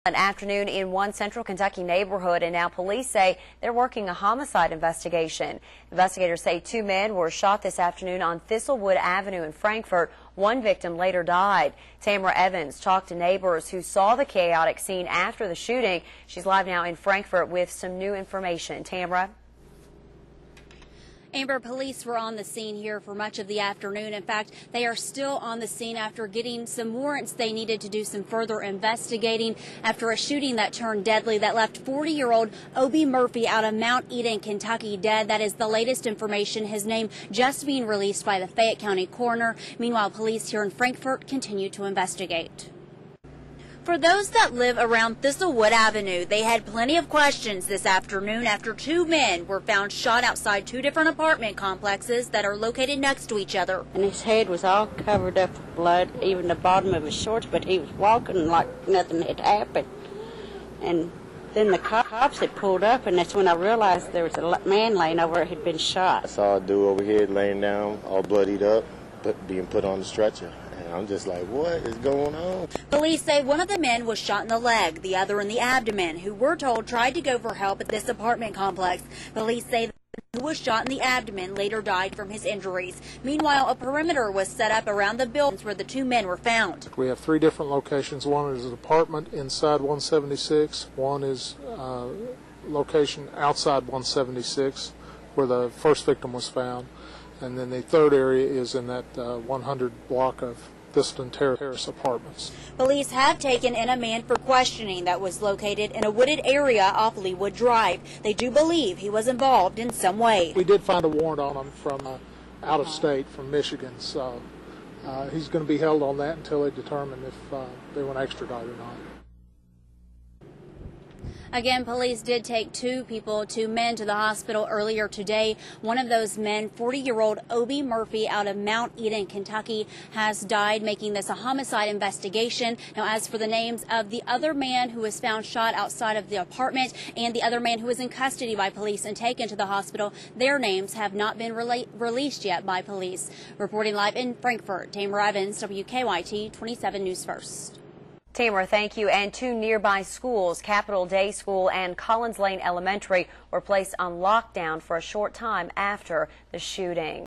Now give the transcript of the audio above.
An afternoon in one central Kentucky neighborhood, and now police say they're working a homicide investigation. Investigators say two men were shot this afternoon on Thistlewood Avenue in Frankfort. One victim later died. Tamara Evans talked to neighbors who saw the chaotic scene after the shooting. She's live now in Frankfort with some new information. Tamara? Amber, police were on the scene here for much of the afternoon. In fact, they are still on the scene after getting some warrants they needed to do some further investigating after a shooting that turned deadly that left 40-year-old Obie Murphy out of Mount Eden, Kentucky, dead. That is the latest information, his name just being released by the Fayette County coroner. Meanwhile, police here in Frankfort continue to investigate. For those that live around Thistlewood Avenue, they had plenty of questions this afternoon after two men were found shot outside two different apartment complexes that are located next to each other. And his head was all covered up with blood, even the bottom of his shorts, but he was walking like nothing had happened. And then the cops had pulled up, and that's when I realized there was a man laying over who had been shot. I saw a dude over here laying down, all bloodied up, being put on the stretcher. And I'm just like, what is going on? Police say one of the men was shot in the leg, the other in the abdomen, who we're told tried to go for help at this apartment complex. Police say the man who was shot in the abdomen later died from his injuries. Meanwhile, a perimeter was set up around the buildings where the two men were found. We have three different locations. One is an apartment inside 176. One is location outside 176 where the first victim was found. And then the third area is in that 100 block of Thiston Terrace apartments. Police have taken in a man for questioning that was located in a wooded area off Leewood Drive. They do believe he was involved in some way. We did find a warrant on him from out of state, from Michigan, so he's going to be held on that until they determine if they want to extradite or not. Again, police did take two men to the hospital earlier today. One of those men, 40-year-old Obie Murphy out of Mount Eden, Kentucky, has died, making this a homicide investigation. Now, as for the names of the other man who was found shot outside of the apartment and the other man who was in custody by police and taken to the hospital, their names have not been released yet by police. Reporting live in Frankfort, Tamara Evans, WKYT 27 News First. Tamara, thank you. And two nearby schools, Capitol Day School and Collins Lane Elementary, were placed on lockdown for a short time after the shooting.